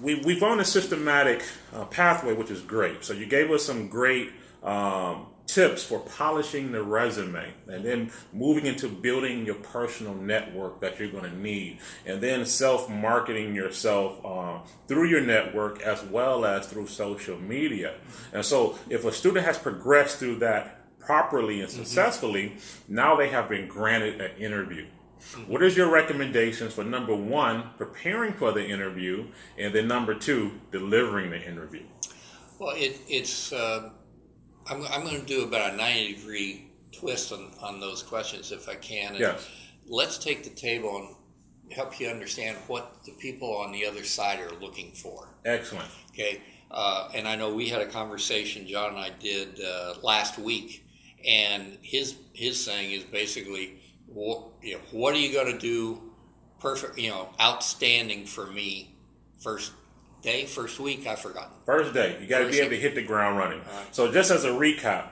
we've on a systematic pathway, which is great. So you gave us some great tips for polishing the resume, and then moving into building your personal network that you're going to need, and then self-marketing yourself through your network as well as through social media. And so if a student has progressed through that properly and successfully, now they have been granted an interview. What is your recommendations for, number one, preparing for the interview, and then number two, delivering the interview? Well, I'm going to do about a 90-degree twist on those questions if I can. And Yes. let's take the table and help you understand what the people on the other side are looking for. Excellent. Okay. And I know we had a conversation, John and I did last week, and his saying is basically, what are you going to do perfect, outstanding for me first day, first week? I've forgotten. First day. You got to be able to hit the ground running. Right. So just as a recap,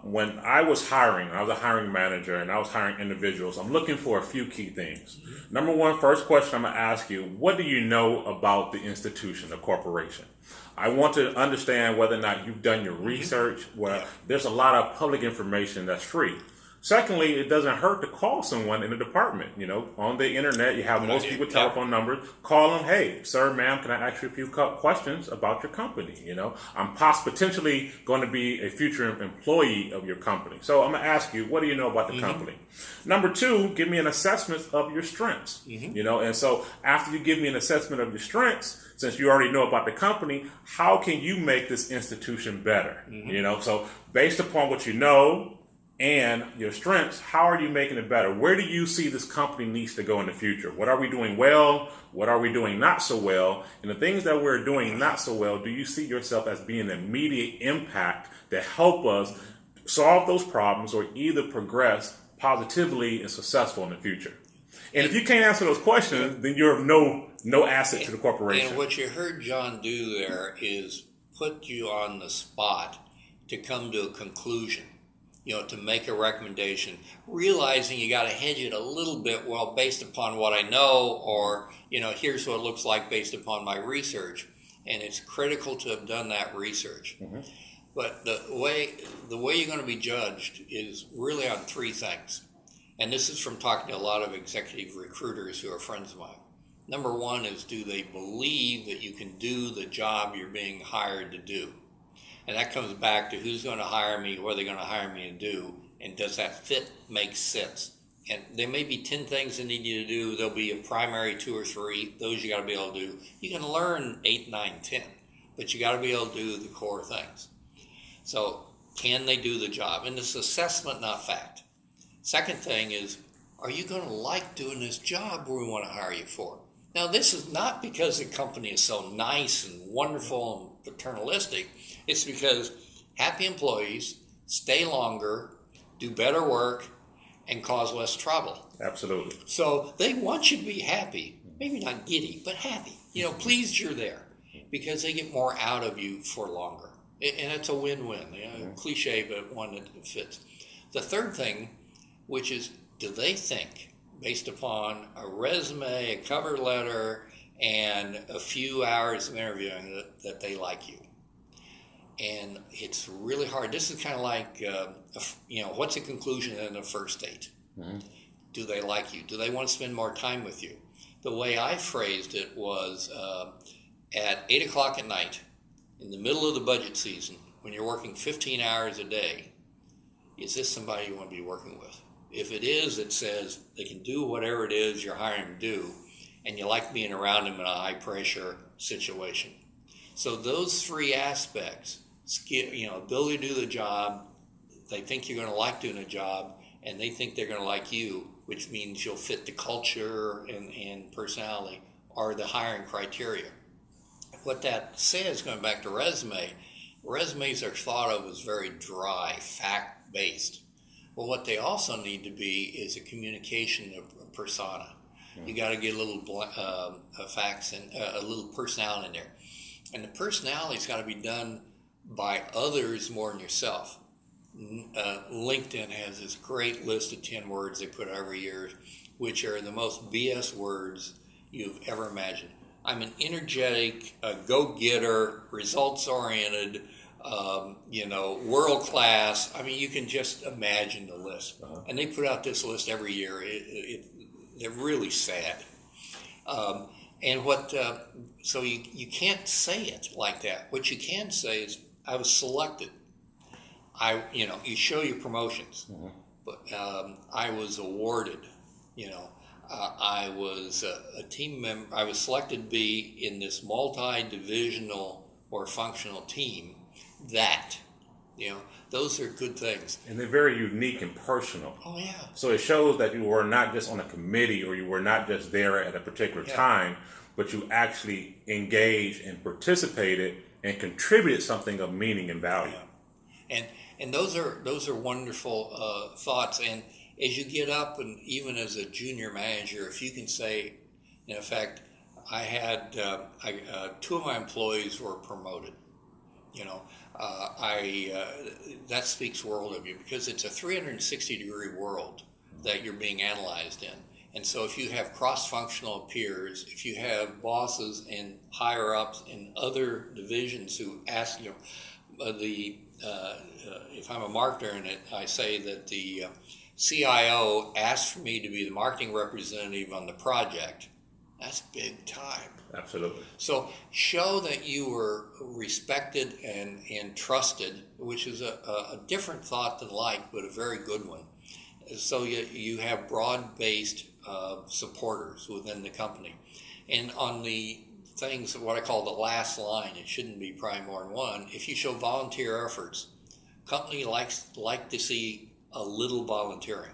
when I was a hiring manager and I was hiring individuals, I'm looking for a few key things. Number one, first question I'm going to ask you, what do you know about the institution, the corporation? I want to understand whether or not you've done your research, where there's a lot of public information that's free. Secondly, it doesn't hurt to call someone in the department. On the internet, you have most people telephone numbers. Call them. Hey, sir, ma'am, can I ask you a few questions about your company? I'm potentially going to be a future employee of your company. So I'm going to ask you, what do you know about the company? Number two, give me an assessment of your strengths. And so after you give me an assessment of your strengths, since you already know about the company, how can you make this institution better? So based upon what you know and your strengths, how are you making it better? Where do you see this company needs to go in the future? What are we doing well? What are we doing not so well? And the things that we're doing not so well, do you see yourself as being an immediate impact to help us solve those problems or either progress positively and successful in the future? And if you can't answer those questions, then you're of no asset to the corporation. And what you heard John do there is put you on the spot to come to a conclusion. To make a recommendation, realizing you got to hedge it a little bit, well, based upon what I know, or, here's what it looks like based upon my research. And it's critical to have done that research. But the way you're going to be judged is really on three things. And this is from talking to a lot of executive recruiters who are friends of mine. Number one is, do they believe that you can do the job you're being hired to do? And that comes back to who's going to hire me, what are they going to hire me to do, and does that fit make sense? And there may be 10 things they need you to do. There'll be a primary 2 or 3. Those you got to be able to do. You can learn 8, 9, 10, but you got to be able to do the core things. So can they do the job? And it's assessment, not fact. Second thing is, are you going to like doing this job we want to hire you for? Now, this is not because the company is so nice and wonderful and paternalistic. It's because happy employees stay longer, do better work, and cause less trouble. Absolutely. So they want you to be happy. Maybe not giddy, but happy. Pleased you're there because they get more out of you for longer. And it's a win-win. Cliche, but one that fits. The third thing, which is, do they think, based upon a resume, a cover letter, and a few hours of interviewing, that they like you? And it's really hard. This is kind of like, what's the conclusion in a first date? Do they like you? Do they want to spend more time with you? The way I phrased it was at 8 o'clock at night, in the middle of the budget season, when you're working 15 hours a day, is this somebody you want to be working with? If it is, it says they can do whatever it is you're hiring them to do, and you like being around them in a high-pressure situation. So those three aspects, ability to do the job, they think you're going to like doing a job, and they think they're going to like you, which means you'll fit the culture and personality, are the hiring criteria. What that says, going back to resumes are thought of as very dry, fact-based. Well, what they also need to be is a communication of persona. You got to get a little facts and a little personality in there. And the personality's got to be done by others more than yourself. LinkedIn has this great list of 10 words they put every year, which are the most BS words you've ever imagined. I'm an energetic, go-getter, results-oriented, world class. I mean, you can just imagine the list. And they put out this list every year. They're really sad. So you can't say it like that. What you can say is, I was selected. You show your promotions, but I was awarded. I was a team member. I was selected to be in this multi-divisional or functional team. Those are good things. And they're very unique and personal. Oh, yeah. So it shows that you were not just on a committee, or you were not just there at a particular time, but you actually engaged and participated and contributed something of meaning and value. Yeah. And those are wonderful thoughts. And as you get up, and even as a junior manager, if you can say, in fact, I had two of my employees were promoted. That speaks world of you, because it's a 360-degree world that you're being analyzed in. And so if you have cross-functional peers, if you have bosses and higher-ups in other divisions who ask, if I'm a marketer in it, I say that the CIO asked for me to be the marketing representative on the project. That's big time. Absolutely. So show that you were respected and trusted, which is a different thought than like, but a very good one. So you have broad-based supporters within the company. And on the things, what I call the last line, it shouldn't be probably more than one. If you show volunteer efforts, company like to see a little volunteering.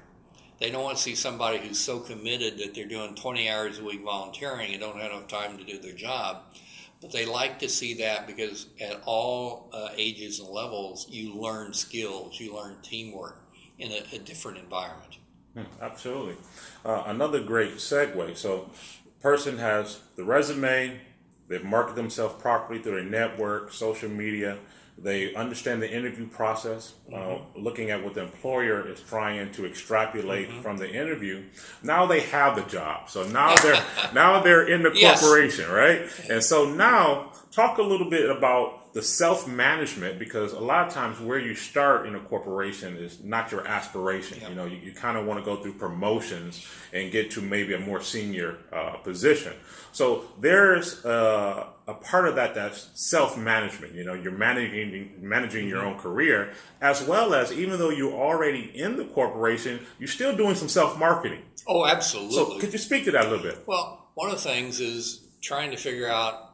They don't want to see somebody who's so committed that they're doing 20 hours a week volunteering and don't have enough time to do their job. But they like to see that, because at all ages and levels, you learn skills, you learn teamwork in a different environment. Absolutely. Another great segue. So, person has the resume, they've marketed themselves properly through their network, social media. They understand the interview process, looking at what the employer is trying to extrapolate from the interview. Now they have the job. So now they're in the corporation, right? And so now talk a little bit about the self-management, because a lot of times where you start in a corporation is not your aspiration. Yep. You kind of want to go through promotions and get to maybe a more senior position. So there's a part of that's self-management. You're managing your own career, as well as, even though you're already in the corporation, you're still doing some self-marketing. Oh, absolutely. So could you speak to that a little bit? Well, one of the things is trying to figure out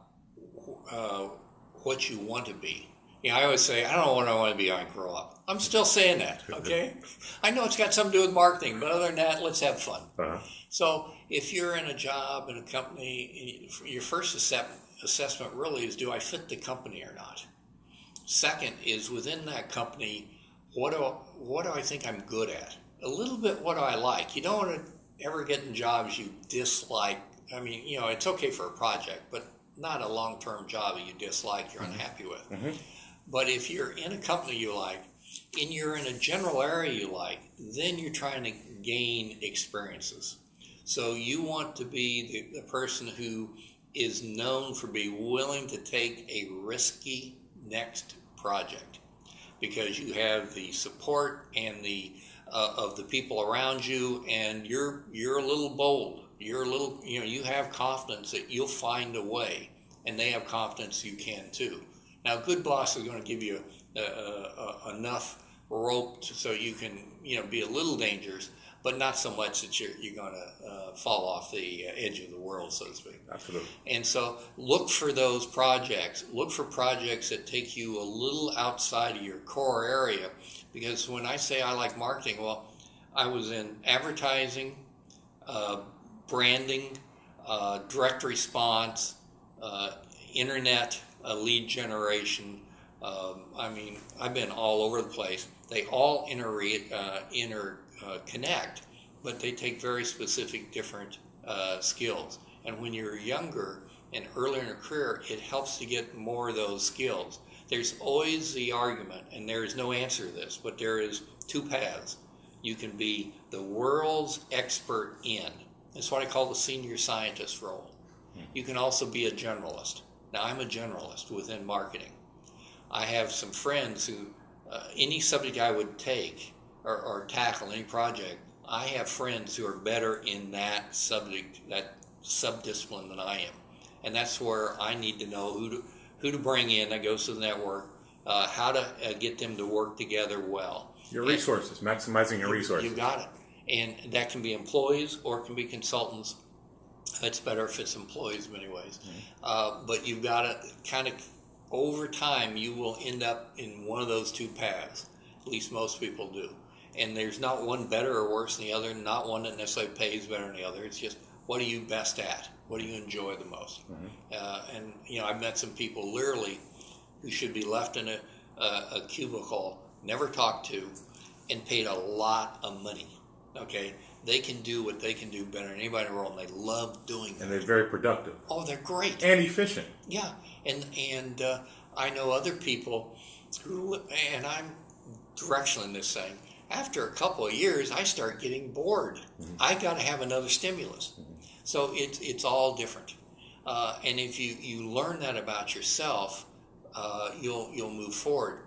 what you want to be. I always say, I don't know what I want to be when I grow up. I'm still saying that, okay? I know it's got something to do with marketing, but other than that, let's have fun. So if you're in a job in a company, your first assessment really is, do I fit the company or not? Second is, within that company, what do I think I'm good at? A little bit, what do I like? You don't want to ever get in jobs you dislike. I mean, it's okay for a project, but not a long-term job that you dislike, you're unhappy with. But if you're in a company you like, and you're in a general area you like, then you're trying to gain experiences. So you want to be the person who is known for being willing to take a risky next project, because you have the support and the of the people around you, and you're a little bold. You're a little, you have confidence that you'll find a way, and they have confidence you can too. Now, a good boss is going to give you enough rope so you can, be a little dangerous, but not so much that you're going to fall off the edge of the world, so to speak. Absolutely. And so look for those projects. Look for projects that take you a little outside of your core area, because when I say I like marketing, well, I was in advertising, branding, direct response, internet, lead generation. I've been all over the place. They all interconnect, but they take very specific different skills. And when you're younger and earlier in your career, it helps to get more of those skills. There's always the argument, and there is no answer to this, but there is two paths. You can be the world's expert in. That's what I call the senior scientist role. You can also be a generalist. Now, I'm a generalist within marketing. I have some friends who, any subject I would take or tackle, any project, I have friends who are better in that subject, that subdiscipline than I am. And that's where I need to know who to bring in that goes to the network, how to get them to work together well. Your resources, maximizing your resources. You got it. And that can be employees or it can be consultants. It's better if it's employees in many ways. But you've got to kind of, over time, you will end up in one of those two paths. At least most people do. And there's not one better or worse than the other, not one that necessarily pays better than the other. It's just, what are you best at? What do you enjoy the most? And, I've met some people literally who should be left in a cubicle, never talked to, and paid a lot of money. Okay? They can do what they can do better than anybody in the world, and they love doing that. And they're very productive. Oh, they're great. And efficient. Yeah. And I know other people who, and I'm directional in this thing, after a couple of years, I start getting bored. I got to have another stimulus. So it's all different. And if you learn that about yourself, you'll move forward.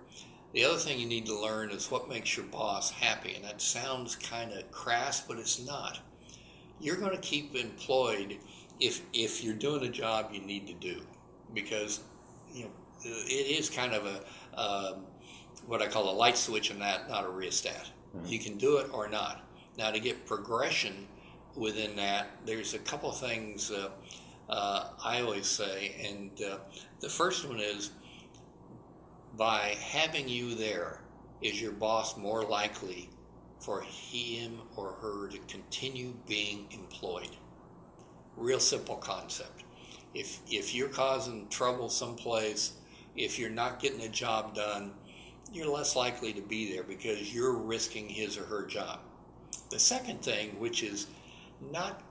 The other thing you need to learn is what makes your boss happy. And that sounds kind of crass, but it's not. You're going to keep employed if you're doing a job you need to do. Because it is kind of a what I call a light switch and not a rheostat. You can do it or not. Now, to get progression within that, there's a couple of things I always say, and the first one is, by having you there, is your boss more likely for him or her to continue being employed? Real simple concept. If you're causing trouble someplace, if you're not getting a job done, you're less likely to be there because you're risking his or her job. The second thing, which is not,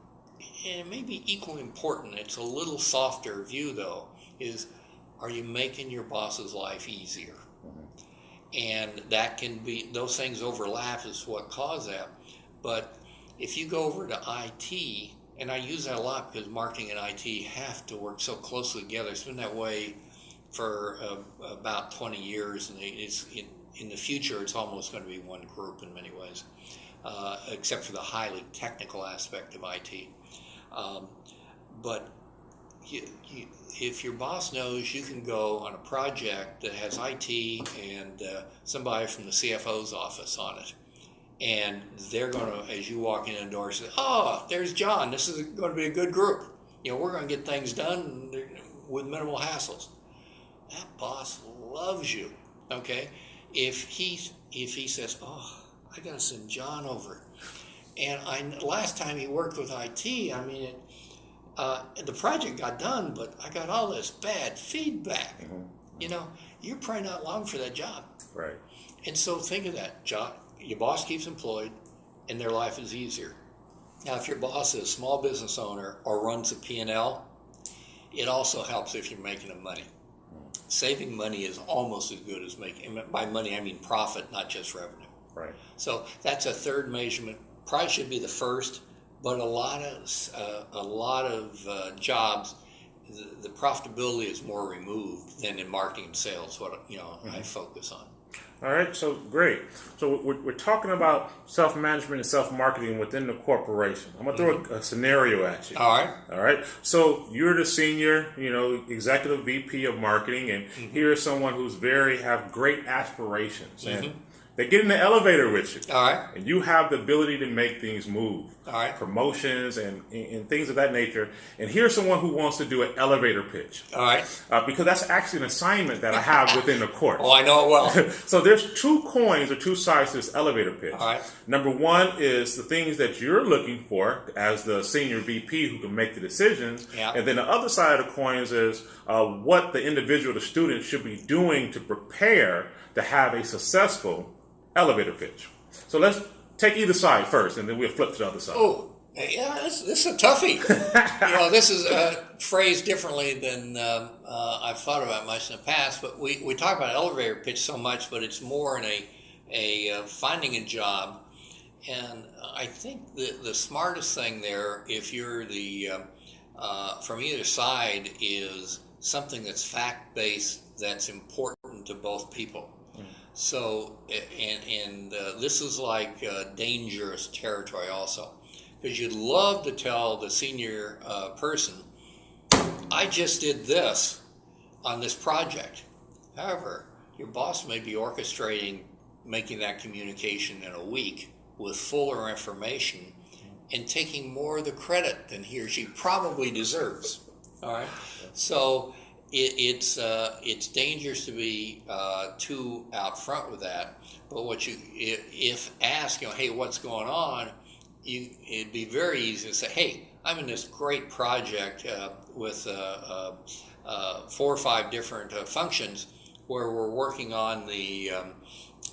and maybe equally important, it's a little softer view though, is, are you making your boss's life easier? And that can be, those things overlap is what cause that. But if you go over to IT, and I use that a lot because marketing and IT have to work so closely together. It's been that way for about 20 years, and in the future it's almost going to be one group in many ways, except for the highly technical aspect of IT. But if your boss knows you can go on a project that has IT and somebody from the CFO's office on it, and they're going to, as you walk in the door, say, "Oh, there's John. This is going to be a good group. We're going to get things done with minimal hassles." That boss loves you. Okay, if he says, "Oh, I got to send John over," and last time he worked with IT, I mean, the project got done, but I got all this bad feedback. You're probably not long for that job. Right. And so think of that, John. Your boss keeps employed, and their life is easier. Now, if your boss is a small business owner or runs a P&L, it also helps if you're making them money. Saving money is almost as good as making, and by money I mean profit, not just revenue. Right. So that's a third measurement. Probably should be the first, but a lot of jobs, the profitability is more removed than in marketing and sales. What I focus on. All right, so great. So we're talking about self-management and self-marketing within the corporation. I'm going to throw a scenario at you. All right. All right. So you're the senior, executive VP of marketing, and here's someone who's have great aspirations, and they get in the elevator with you. All right. And you have the ability to make things move. All right. Promotions and things of that nature. And here's someone who wants to do an elevator pitch. All right. Because that's actually an assignment that I have within the course. Oh, I know it well. So there's two coins or two sides to this elevator pitch. All right. Number one is the things that you're looking for as the senior VP who can make the decisions. Yeah. And then the other side of the coins is what the individual, the student, should be doing to prepare to have a successful elevator pitch. So let's take either side first, and then we'll flip to the other side. Oh, yeah, this is a toughie. This is phrased differently than I've thought about much in the past. But we talk about elevator pitch so much, but it's more in a finding a job. And I think the smartest thing there, if you're the from either side is something that's fact-based, that's important to both people. So, and this is like dangerous territory also, because you'd love to tell the senior person, I just did this on this project. However, your boss may be orchestrating making that communication in a week with fuller information and taking more of the credit than he or she probably deserves. All right, so it's dangerous to be too out front with that. But what you, if asked, hey, what's going on? It'd be very easy to say, hey, I'm in this great project with 4 or 5 different functions where we're working on the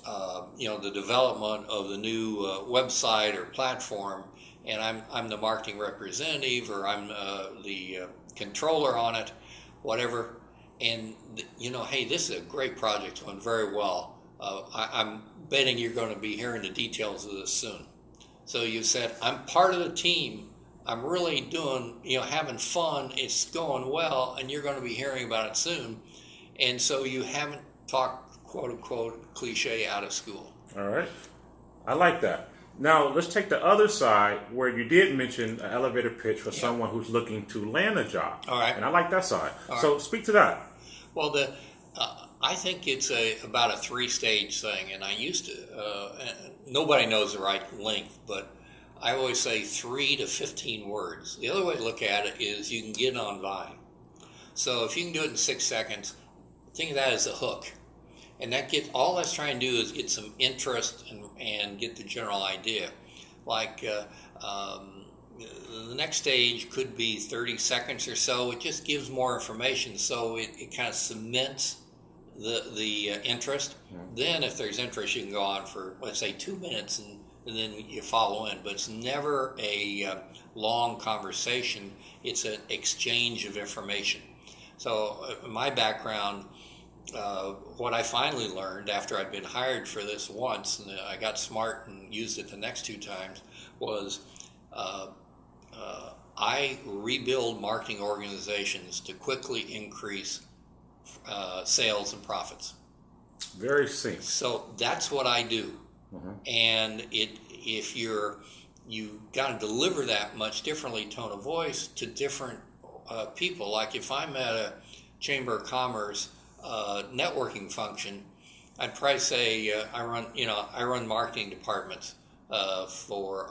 the development of the new website or platform, and I'm the marketing representative, or I'm the controller on it, whatever. And hey, this is a great project, it's going very well. I'm betting you're going to be hearing the details of this soon. So you said, I'm part of the team. I'm really doing, having fun. It's going well, and you're going to be hearing about it soon. And so you haven't talked, quote unquote, cliche out of school. All right. I like that. Now, let's take the other side where you did mention an elevator pitch for someone who's looking to land a job. All right. And I like that side. All so right. Speak to that. Well, I think it's about a 3-stage thing, and I used to, nobody knows the right length, but I always say 3 to 15 words. The other way to look at it is you can get on Vine. So if you can do it in 6 seconds, think of that as a hook. And all that's trying to do is get some interest and get the general idea. Like the next stage could be 30 seconds or so. It just gives more information, so it kind of cements the interest. Then if there's interest, you can go on for, let's say, 2 minutes, and then you follow in. But it's never a long conversation. It's an exchange of information. So my background, what I finally learned after I'd been hired for this once, and I got smart and used it the next 2 times, was I rebuild marketing organizations to quickly increase sales and profits. Very simple. So that's what I do. And if you got to deliver that much differently, tone of voice, to different people. Like if I'm at a Chamber of Commerce networking function, I'd probably say I run marketing departments for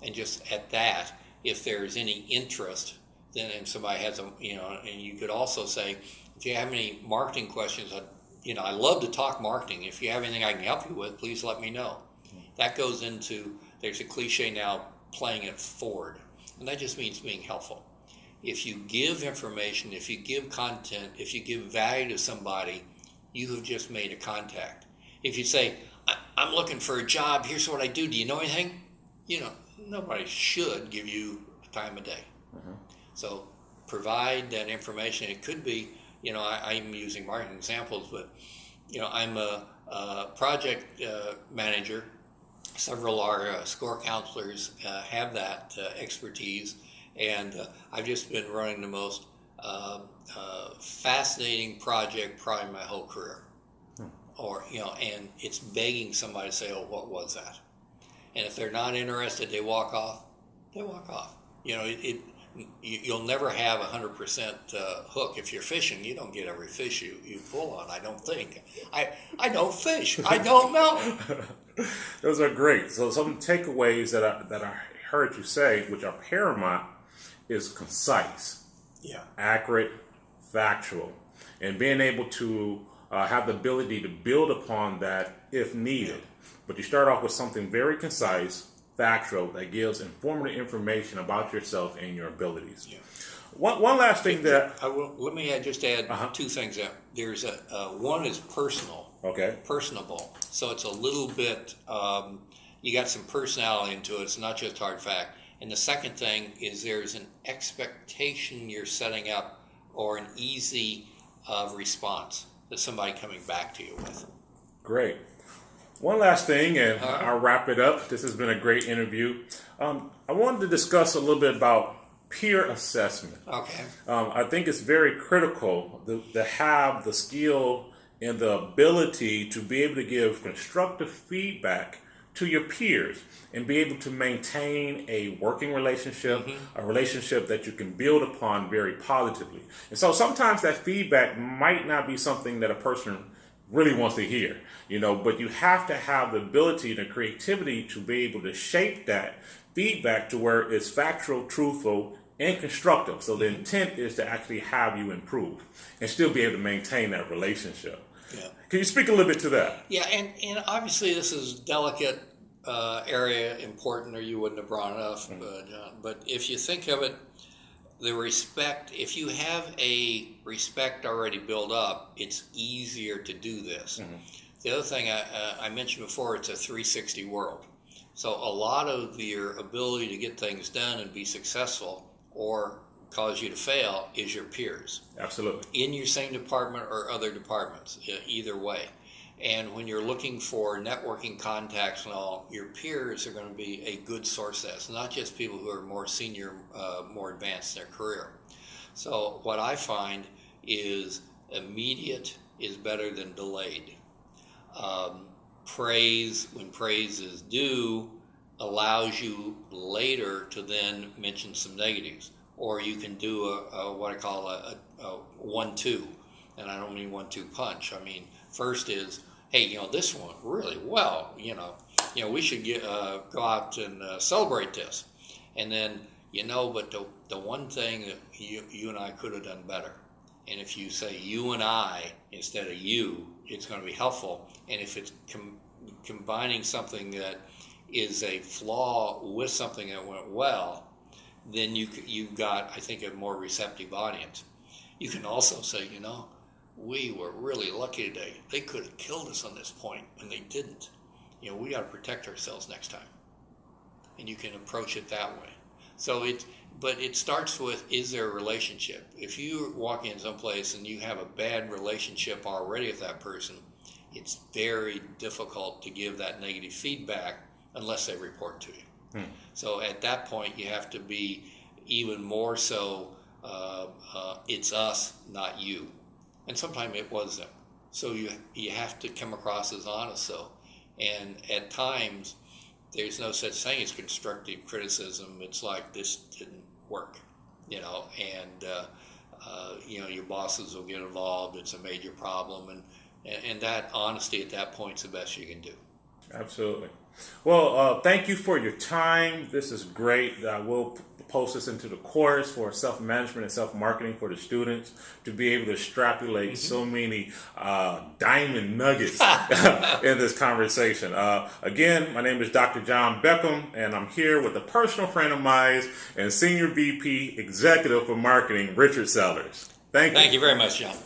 and just at that, if there's any interest, then and somebody has and you could also say, if you have any marketing questions, I love to talk marketing. If you have anything I can help you with, please let me know. That goes into, there's a cliche now, playing it forward, and that just means being helpful. If you give information, if you give content, if you give value to somebody, you have just made a contact. If you say, I'm looking for a job, here's what I do you know anything? Nobody should give you time of day. So provide that information. It could be, I'm using marketing examples, but I'm a project manager. Several of our score counselors have that expertise, and I've just been running the most fascinating project probably in my whole career. Or and it's begging somebody to say, oh, what was that? And if they're not interested, they walk off. You'll never have 100% hook. If you're fishing, you don't get every fish you pull on, I don't think. I don't fish. I don't know. Those are great. So some takeaways that I heard you say, which are paramount, is concise, accurate, factual, and being able to have the ability to build upon that if needed. But you start off with something very concise, factual, that gives informative information about yourself and your abilities. One last thing that let me just add 2 things. There's one is personal, personable. So it's a little bit you got some personality into it. It's not just hard fact. And the second thing is there's an expectation you're setting up, or an easy response that somebody coming back to you with. Great. One last thing, and I'll wrap it up. This has been a great interview. I wanted to discuss a little bit about peer assessment. Okay. I think it's very critical to have the skill and the ability to be able to give constructive feedback to your peers and be able to maintain a working relationship, a relationship that you can build upon very positively. And so sometimes that feedback might not be something that a person really wants to hear, but you have to have the ability and the creativity to be able to shape that feedback to where it's factual, truthful, and constructive. So the intent is to actually have you improve and still be able to maintain that relationship. Yeah. Can you speak a little bit to that? Yeah, and obviously this is delicate area, important, or you wouldn't have brought it up. But if you think of it, the respect, if you have a respect already built up, it's easier to do this. The other thing I mentioned before, it's a 360 world. So a lot of your ability to get things done and be successful or cause you to fail is your peers. Absolutely. In your same department or other departments, either way. And when you're looking for networking contacts and all, your peers are going to be a good source of that. It's not just people who are more senior, more advanced in their career. So what I find is immediate is better than delayed. Praise, when praise is due, allows you later to then mention some negatives. Or you can do a what I call a 1-2, and I don't mean 1-2 punch. I mean, first is, hey, this went really well. We should go out and celebrate this, and then but the one thing that you and I could have done better. And if you say you and I instead of you, it's going to be helpful. And if it's combining something that is a flaw with something that went well, then you've got, I think, a more receptive audience. You can also say, we were really lucky today. They could have killed us on this point, and they didn't. We got to protect ourselves next time. And you can approach it that way. But it starts with, is there a relationship? If you walk in someplace and you have a bad relationship already with that person, it's very difficult to give that negative feedback unless they report to you. So at that point, you have to be even more so, it's us, not you. And sometimes it was them. So you have to come across as honest. And at times, there's no such thing as constructive criticism. It's like, this didn't work, and your bosses will get involved. It's a major problem. And that honesty at that point is the best you can do. Absolutely. Well, thank you for your time. This is great. We'll post this into the course for self-management and self-marketing for the students to be able to extrapolate so many diamond nuggets in this conversation. Again, my name is Dr. John Beckham, and I'm here with a personal friend of mine and Senior VP Executive for Marketing, Richard Sellers. Thank you. Thank you very much, John.